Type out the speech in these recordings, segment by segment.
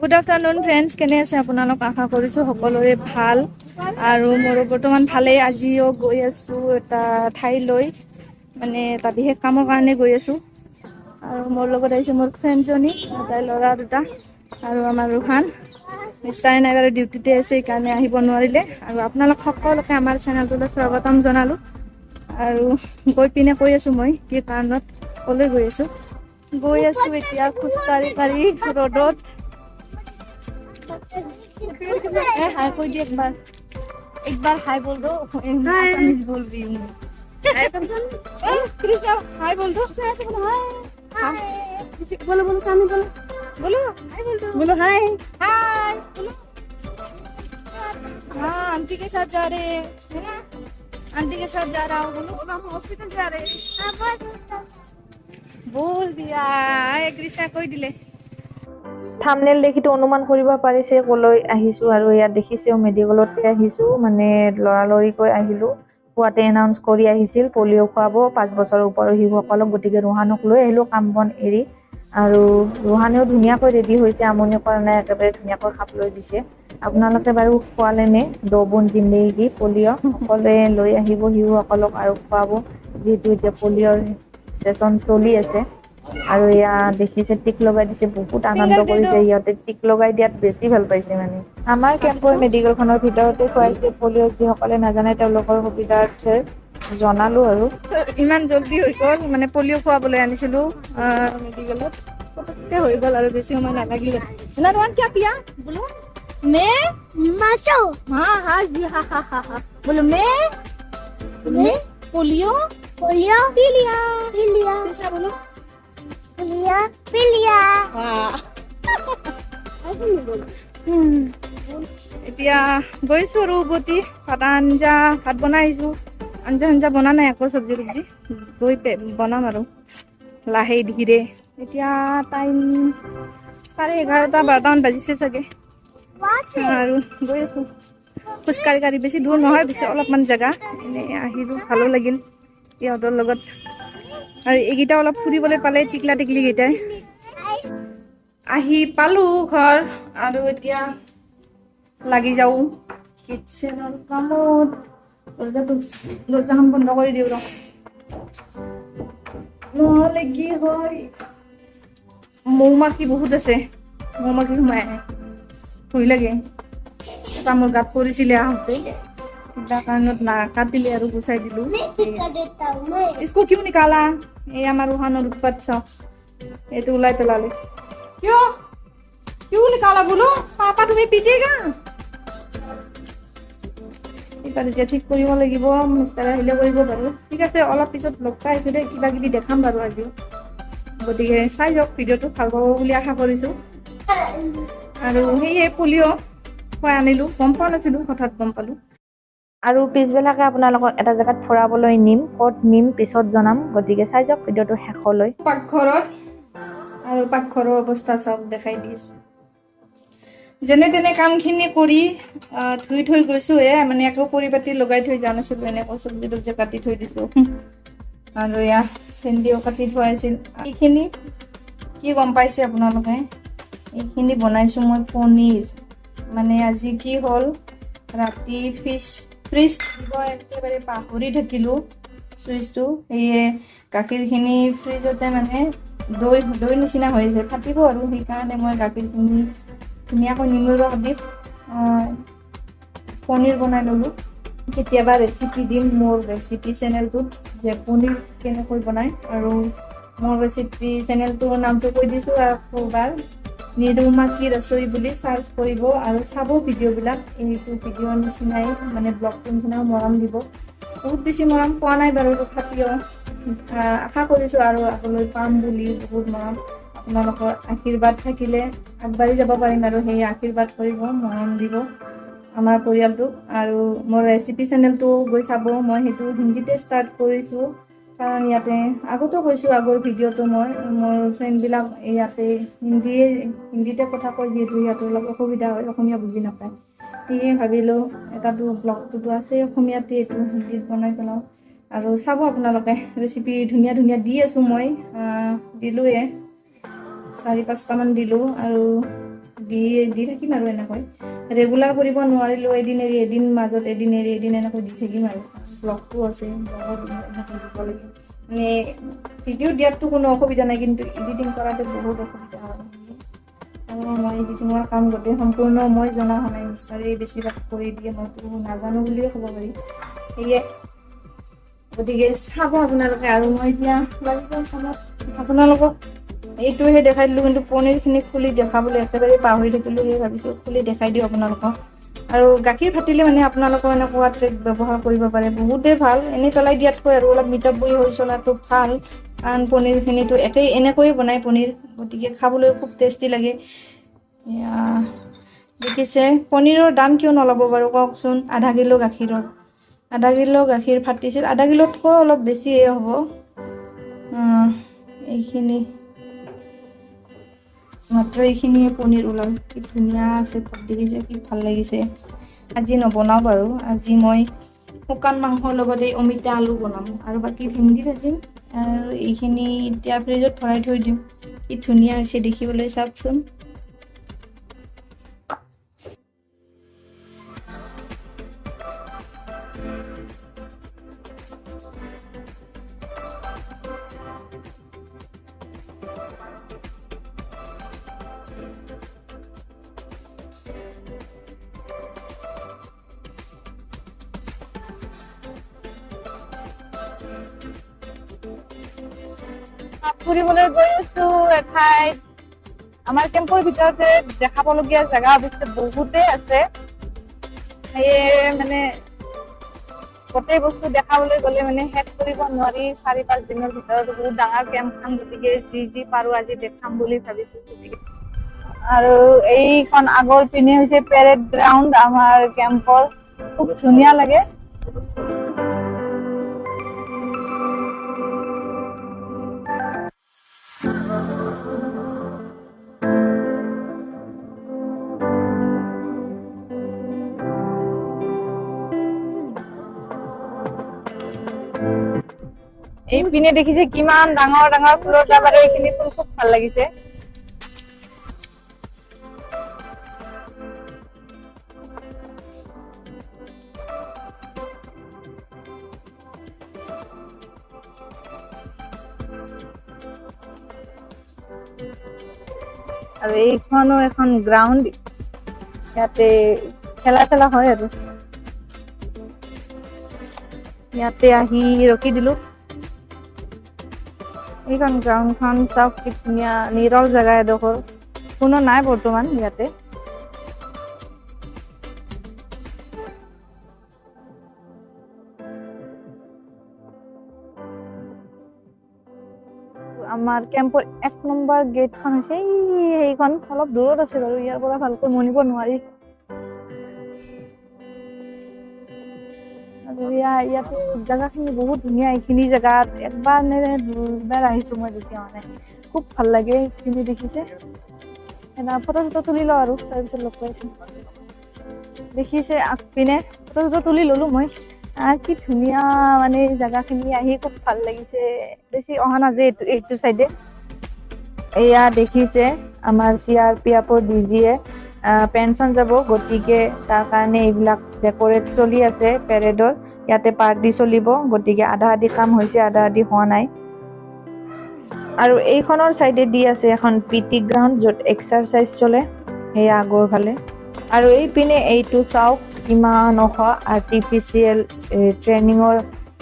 Good afternoon friends, কেনে আছে আপোনালোক? আশা কৰিছোঁ সকলোৰে ভাল আৰু মোৰো বৰ্তমান ভালেই। আজিও গৈ আছোঁ এটা ঠাইলৈ, মানে এটা বিশেষ কামৰ কাৰণে গৈ আছোঁ। আৰু মোৰ লগত আহিছে মোৰ ফ্ৰেণ্ডজনী, তাইৰ ল'ৰা দুটা আৰু আমাৰ ৰোহান। মিষ্টাৰ নাগাৰ ডিউটিতে আছে, সেইকাৰণে আহিব নোৱাৰিলে। আৰু আপোনালোক সকলোকে আমাৰ চেনেলটোলৈ স্বাগতম জনালোঁ। আৰু গৈ পিনে কৈ আছোঁ মই কি কাৰণত ক'লৈ গৈ আছোঁ। গৈ আছোঁ এতিয়া খোজকাঢ়ি কাঢ়ি ৰ'দত। हाय कोई भी एक बार हाय बोल दो। आसामीज बोल रही हूँ। कृष्णा हाय बोल दो। ऐसे बोलो हाय। बोलो बोलो सामने बोलो। बोलो हाय बोल दो। बोलो हाय हाय बोलो। हाँ आंटी के साथ जा रहे हैं, है ना? आंटी के साथ जा रहा हूँ। बोलो हम हॉस्पिटल जा रहे हैं। बोल दिया। कृष्णा कोई दिले থাম্বনেল দেখিটো অনুমান কৰিব পাৰিছে ক'লৈ আহিছোঁ। আৰু ইয়াত দেখিছেও মেডিকেলতে আহিছোঁ, মানে লৰালৰিকৈ আহিলোঁ। পুৱাতে এনাউন্স কৰি আহিছিল পলিঅ' খুৱাব 5 বছৰৰ ওপৰৰ শিশুসকলক, গতিকে ৰোহানক লৈ আহিলোঁ কাম বন এৰি। আৰু ৰোহানেও ধুনীয়াকৈ ৰেডি হৈছে, আমনি কৰা নাই, একেবাৰে ধুনীয়াকৈ খাপ লৈ দিছে। আপোনালোকে বাৰু খোৱালে নে দৌবুন জিন্দেগী পলিঅ'? সকলোৱে লৈ আহিব শিশুসকলক আৰু খুৱাব, যিহেতু এতিয়া পলিঅ'ৰ ছেছন চলি আছে। আৰু এয়া দেখিছে টিক লগাই দিছে, বহুত আনন্দ কৰিছে সিহঁতে। টিক লগাই দিয়াত বেছি ভাল পাইছে। মানে আমাৰ কেম্পৰ মেডিকেলখনৰ ভিতৰতে খুৱাইছে পলিঅ'। যিসকলে নাজানে তেওঁলোকৰ সুবিধাৰ্থে জনালো। আৰু ইমান জল্দি হৈ গ'ল, মানে পলিঅ' খুৱাবলৈ আনিছিলোঁ মেডিকেলত, পটককৈ হৈ গ'ল আৰু বেছি সময় নালাগিলে। না ৰোহান क्या पिया? बोलो मैं माशो। हाँ हाँ जी हाँ हाँ हाँ हाँ बोलो मैं पोलियो पोलियो पी लिया कैसा बोलो पिलिया पिलिया। এতিয়া গৈছোঁ আৰু উভতি ভাত আঞ্জা ভাত বনাই আহিছোঁ। আঞ্জা বনা নাই, আকৌ চব্জি গৈ বনাম আৰু লাহে ধীৰে। এতিয়া টাইম 11:30-12মান বাজিছে চাগে। আৰু গৈ আছোঁ খোজকাঢ়ি কাঢ়ি, বেছি দূৰ নহয়, বেছি অলপমান জেগা। এনেই আহিলোঁ, ভালো লাগিল ইহঁতৰ লগত। আৰু এইকেইটা অলপ ফুৰিবলৈ পালে, টিকলা টিকলি কেইটাই। আহি পালোঁ ঘৰ, আৰু এতিয়া লাগি যাওঁ কিটচেনৰ কামত। দৰ্জাখন বন্ধ কৰি দিওঁ ৰ, নহ'লে কি হয় মৌ-মাখি বহুত আছে, মৌ-মাখি সোমাই আহে, ভয় লাগে। এটা মোৰ গাত পৰিছিলে আহোঁতে, কিবা কাৰণত নাকাটিলে আৰু গুচাই দিলোঁ। इसको क्यों निकाला? এই আমাৰ ৰোহানৰ উৎপাত চাওঁ, এইটো ওলাই পেলালে। क्यों निकाला बोलो? पापा तुम्हें पीटेगा। এতিয়া ঠিক কৰিব লাগিব, মিষ্টাৰ আহিলে কৰিব বাৰু। ঠিক আছে, অলপ পিছত লগ পাই আহিছোঁ দেই, কিবা কিবি দেখাম বাৰু আজিও। গতিকে চাই যাওক ভিডিঅ'টো, ভাল পাব বুলি আশা কৰিছোঁ। আৰু সেয়ে পলিঅ' খুৱাই আনিলোঁ, গম পোৱা নাছিলোঁ, হঠাৎ গম পালোঁ। আৰু পিছবেলাকে আপোনালোকক এটা জেগাত ফুৰাবলৈ নিম, ক'ত নিম পিছত জনাম। গতিকে চাই যাওক ভিডিঅ'টো শেষলৈ। পাকঘৰত, আৰু পাকঘৰৰ অৱস্থা চাওক, দেখাই দিছোঁ। যেনে তেনে কামখিনি কৰি ধুই থৈ গৈছোঁ। মানে একো পৰিপাতি লগাই থৈ যোৱা নাছিলোঁ, এনেকৈ চব্জি তব্জি কাটি থৈ দিছোঁ। আৰু এয়া ভেন্দিও কাটি থোৱা আছিল। এইখিনি কি গম পাইছে আপোনালোকে? এইখিনি বনাইছোঁ মই পনীৰ। মানে আজি কি হ'ল, ৰাতি ফ্ৰিজ দিব একেবাৰে পাহৰি থাকিলোঁ চুইচটো। সেয়ে গাখীৰখিনি ফ্ৰিজতে, মানে দৈ নিচিনা হৈ আছে, ফাটিব আৰু। সেইকাৰণে মই গাখীৰখিনি ধুনীয়াকৈ নেমুৰ ৰস দি পনীৰ বনাই ল'লোঁ। কেতিয়াবা ৰেচিপি দিম মোৰ ৰেচিপি চেনেলটোত, যে পনীৰ কেনেকৈ বনায়। আৰু মোৰ ৰেচিপি চেনেলটোৰ নামটো কৈ দিছোঁ আকৌ এবাৰ, নিৰুমাকি ৰচই বুলি চাৰ্চ কৰিব আৰু চাব ভিডিঅ'বিলাক। এইটো ভিডিঅ'ৰ নিচিনাই, মানে ব্লগটোৰ নিচিনাও মৰম দিব। বহুত বেছি মৰম পোৱা নাই বাৰু, তথাপিও আশা কৰিছোঁ আৰু আগলৈ পাম বুলি। বহুত মৰম, আপোনালোকৰ আশীৰ্বাদ থাকিলে আগবাঢ়ি যাব পাৰিম। আৰু সেই আশীৰ্বাদ কৰিব, মৰম দিব আমাৰ পৰিয়ালটোক। আৰু মোৰ ৰেচিপি চেনেলটো গৈ চাব, মই সেইটো হিন্দীতে ষ্টাৰ্ট কৰিছোঁ। কাৰণ ইয়াতে আগতো কৈছোঁ, আগৰ ভিডিঅ'টো মোৰ ফ্ৰেণ্ডবিলাক ইয়াতে হিন্দীতে কথা কয়, যিহেতু সিহঁতৰ অলপ অসুবিধা হয়, অসমীয়া বুজি নাপায়। সেয়ে ভাবিলোঁ এটাতো ব্লগটোতো আছে অসমীয়াতে, এইটো হিন্দীত বনাই পেলাওঁ। আৰু চাব আপোনালোকে, ৰেচিপি ধুনীয়া ধুনীয়া দি আছোঁ মই। দিলোঁৱে 4-5টামান দিলোঁ। আৰু দি থাকিম আৰু এনেকৈ ৰেগুলাৰ কৰিব নোৱাৰিলেও এদিন এৰি এদিন মাজত এদিন এৰি এদিন এনেকৈ দি থাকিম আৰু ব্লগটো আছে ব্লগত এনেকৈ দিব লাগে মানে ভিডিঅ' দিয়াততো কোনো অসুবিধা নাই কিন্তু এডিটিং কৰাটো বহুত অসুবিধা হয় আৰু মই এডিটিঙৰ কাম গোটেই সম্পূৰ্ণ মই জনা হোৱা নাই মিষ্টাৰে বেছিভাগ কৰি দিয়ে মইতো নাজানো বুলিয়ে ক'ব পাৰি সেয়ে গতিকে চাব আপোনালোকে আৰু মই এতিয়া লাগি যাম কামত আপোনালোকক এইটোহে দেখাই দিলোঁ কিন্তু পনীৰখিনি খুলি দেখাবলৈ একেবাৰে পাহৰি থাকিলোঁ সেই ভাবিছোঁ খুলি দেখাই দিওঁ আপোনালোকক আৰু গাখীৰ ফাটিলে মানে আপোনালোকৰ এনেকুৱা ট্ৰেক ব্যৱহাৰ কৰিব পাৰে বহুতেই ভাল এনেই পেলাই দিয়াতকৈ আৰু অলপ মিতাব্বৰি হৈ চলাটো ভাল কাৰণ পনীৰখিনিতো এনেকৈয়ে বনায় পনীৰ গতিকে খাবলৈ খুব টেষ্টি লাগে দেখিছে পনীৰৰ দাম কিয় নল'ব বাৰু কওকচোন আধা কিলো গাখীৰ ফাটিছিল আধা কিলোতকৈ অলপ বেছিয়ে হ'ব এইখিনি মাত্ৰ এইখিনিয়ে পনীৰ ওলাল কি ধুনীয়া আছে দেখিছে কি ভাল লাগিছে আজি নবনাওঁ বাৰু আজি মই শুকান মাংসৰ লগত এই অমিতা আলু বনাম আৰু বাকী ভেন্দি ভাজিম আৰু এইখিনি এতিয়া ফ্ৰিজত ভৰাই থৈ দিম কি ধুনীয়া হৈছে দেখিবলৈ চাওকচোন ফুৰিবলৈ গৈ আছো এঠাইত আমাৰ কেম্পৰ ভিতৰতে দেখাবলগীয়া জেগা অৱশ্যে বহুতেই আছে সেয়ে মানে গোটেই বস্তু দেখাবলৈ গ'লে মানে শেষ কৰিব নোৱাৰি 4-5 দিনৰ ভিতৰত বহুত ডাঙৰ কেম্পখন গতিকে যি পাৰো আজি দেখাম বুলি ভাবিছো আৰু এইখন আগৰ পিনে হৈছে পেৰেড গ্ৰাউণ্ড আমাৰ কেম্পৰ খুব ধুনীয়া লাগে এই পিনে দেখিছে কিমান ডাঙৰ ডাঙৰ ফুলৰ টাব আৰু এইখিনি ফুল খুব ভাল লাগিছে আৰু এইখনো এখন গ্ৰাউণ্ড ইয়াতে খেলা হয় আৰু ইয়াতে আহি ৰখি দিলো এইখন গ্ৰাউণ্ডখন চাওক কি ধুনীয়া নিৰল জেগা এডোখৰ কোনো নাই বৰ্তমান ইয়াতে আমাৰ কেম্পৰ 1 নম্বৰ গেটখন হৈছে এইখন অলপ দূৰত আছে বাৰু ইয়াৰ পৰা ভালকৈ মনিব নোৱাৰি আৰু ইয়াতে জেগাখিনি বহুত ধুনীয়া এইখিনি জেগাত একবাৰ নে দুবাৰ আহিছো মই দেখি মানে খুব ভাল লাগে এইখিনি দেখিছে এটা ফটো তুলি লওঁ আৰু তাৰপিছত লগ পাইছো দেখিছে আগপিনে ফটো তুলি ললো মই কি ধুনীয়া মানে জেগাখিনি আহি খুব ভাল লাগিছে বেছি অহা নাযায় এইটো সাইডে এয়া দেখিছে আমাৰ CRPFৰ ডিজিয়ে পেনশন যাব গতিকে তাৰ কাৰণে এইবিলাক ডেকোৰেট চলি আছে পেৰেডৰ ইয়াতে পাৰ্টি চলিব গতিকে আধা আধি কাম হৈছে আধা আধি হোৱা নাই আৰু এইখনৰ সাইডে দি আছে এখন পিটি গ্ৰাউণ্ড য'ত এক্সাৰসাইজ চলে সেয়া আগৰ ফালে আৰু এই পিনে এইটো চাওক কিমান আৰ্টিফিচিয়েল ট্ৰেইনিঙৰ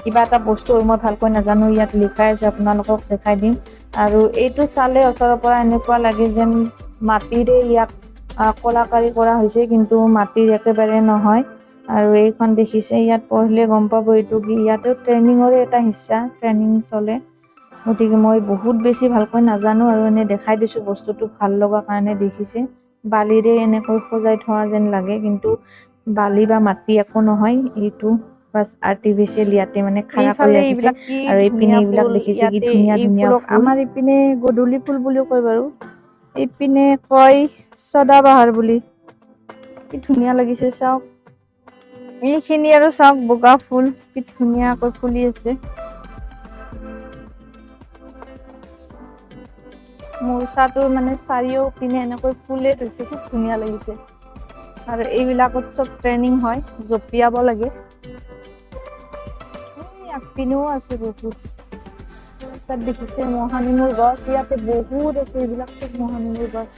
কিবা এটা বস্তু মই ভালকৈ নাজানো ইয়াত লিখাই আছে আপোনালোকক দেখাই দিম আৰু এইটো চালে ওচৰৰ পৰা এনেকুৱা লাগে যেন মাটিৰে ইয়াক কলাকাৰী কৰা হৈছে কিন্তু মাটিৰ একেবাৰে নহয় আৰু এইখন দেখিছে ইয়াত পঢ়িলে গম পাব এইটো কি ইয়াতে ট্ৰেইনিঙৰে এটা হিস্সা ট্ৰেইনিং চলে গতিকে মই বহুত বেছি ভালকৈ নাজানো আৰু এনে দেখাই দিছো বস্তুটো ভাল লগা কাৰণে দেখিছে বালিৰে এনেকৈ সজাই থোৱা যেন লাগে কিন্তু বালি বা মাটি একো নহয় এইটো বাস আৰ্টিফিচিয়েল ইয়াতে মানে খাৰা কৰি ৰাখিছে আৰু এইপিনে এইবিলাক দেখিছে কি ধুনীয়া ধুনীয়া ফুল আমাৰ এইপিনে গধূলি ফুল বুলিও কয় বাৰু এইপিনে কয় সদাবাহাৰ বুলি কি ধুনীয়া লাগিছে চাওক এইখিনি আৰু চাওক বগা ফুল কি ধুনীয়াকৈ ফুলি আছে মূৰ্চাটোৰ মানে চাৰিওপিনে এনেকৈ ফুলে থৈছে, খুব ধুনীয়া লাগিছে। আৰু এইবিলাকত চব ট্ৰেইনিং হয়, জঁপিয়াব লাগে। আগপিনেও আছে বহুত। তাত দেখিছে মহানিমৰ গছ, ইয়াতে বহুত আছে, এইবিলাক চব মহানিমৰ গছ।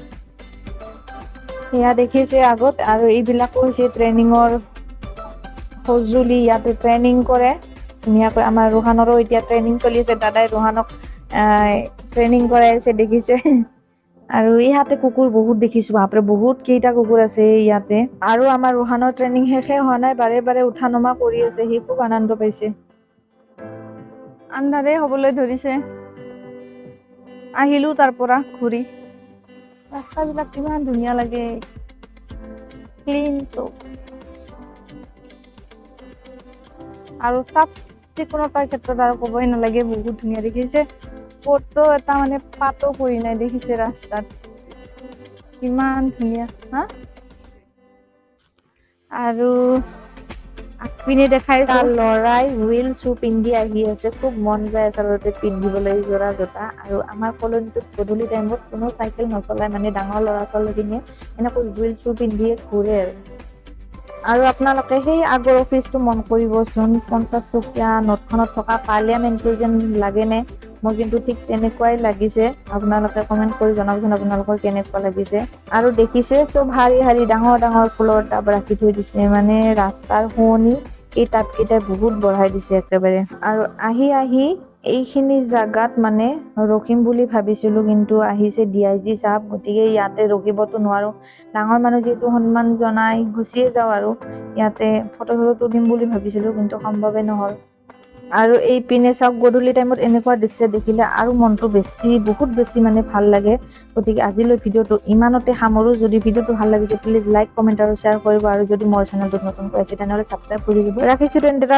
সেয়া দেখিছে আগত, আৰু এইবিলাক হৈছে ট্ৰেইনিঙৰ সঁজুলি, ইয়াতে ট্ৰেইনিং কৰে ধুনীয়াকৈ। আমাৰ ৰোহানৰো এতিয়া ট্ৰেইনিং চলি আছে, দাদাই ৰোহানক ট্ৰেইনিং কৰাই আছে দেখিছে। আৰু ইয়াতে কুকুৰ বহুত দেখিছো, বাপৰে বহুত কেইটা কুকুৰ আছে ইয়াতে। আৰু আমাৰ ৰোহানৰ ট্ৰেইনিং শেষে হোৱা নাই, বাৰে বাৰে উঠা নমা কৰি আছে, সি খুব আনন্দ পাইছে। আন্ধাৰে হবলৈ ধৰিছে, আহিলো তাৰ পৰা ঘূৰি। ৰাস্তাবিলাক কিমান ধুনীয়া লাগে, ক্লিন চব। আৰু চাফ চিকুণতাৰ ক্ষেত্ৰত আৰু ক'বই নালাগে, বহুত ধুনীয়া দেখিছে। ক'তো এটা মানে পাতো পৰি নাই, দেখিছে ৰাস্তাত কিমান ধুনীয়া। হা, আৰু আগপিনে দেখাইছো ল'ৰাই হুইল শ্বু পিন্ধি আহি আছে, খুব মন যায় আচলতে পিন্ধিবলৈ যোৰা জোতা। আৰু আমাৰ কলনীটোত গধূলি টাইমত কোনো চাইকেল নচলাই, মানে ডাঙৰ ল'ৰা ছোৱালীখিনিয়ে এনেকৈ হুইল শ্বু পিন্ধিয়ে ঘূৰে। আৰু আপোনালোকে সেই আগৰ অফিচটো মন কৰিবচোন, 50 টকীয়া নোটখনত থকা পাৰ্লিয়ামেণ্টটো যেন লাগে নে? মই কিন্তু ঠিক তেনেকুৱাই লাগিছে। আপোনালোকে কমেণ্ট কৰি জনাবচোন আপোনালোকৰ কেনেকুৱা লাগিছে। আৰু দেখিছে চব শাৰী শাৰী ডাঙৰ ডাঙৰ ফুলৰ টাব ৰাখি থৈ দিছে, মানে ৰাস্তাৰ শুৱনি এই টাবকেইটাই বহুত বঢ়াই দিছে একেবাৰে। আৰু আহি এইখিনি জাগাত মানে ৰখিম বুলি ভাবিছিলো, কিন্তু আহিছে DIG সাহেব, গতিকে ইয়াতে ৰখিবতো নোৱাৰো। ডাঙৰ মানুহ যিহেতু সন্মান জনাই গুচিয়ে যাওঁ। আৰু ইয়াতে ফটো তুলিম বুলি ভাবিছিলো, কিন্তু সম্ভৱে নহল। আৰু এই পিনে চাওক, গধূলি টাইমত এনেকুৱা দৃশ্য দেখিলে আৰু মনটো বহুত বেছি মানে ভাল লাগে। গতিকে আজিলৈ ভিডিঅ'টো ইমানতে সামৰো। যদি ভিডিঅ'টো ভাল লাগিছে প্লিজ লাইক, কমেণ্ট আৰু শ্বেয়াৰ কৰিব। আৰু যদি মোৰ চেনেলটোত নতুনকৈ আছে তেনেহ'লে ছাবস্ক্ৰাইব কৰি দিব। ৰাখিছো তেন্তে।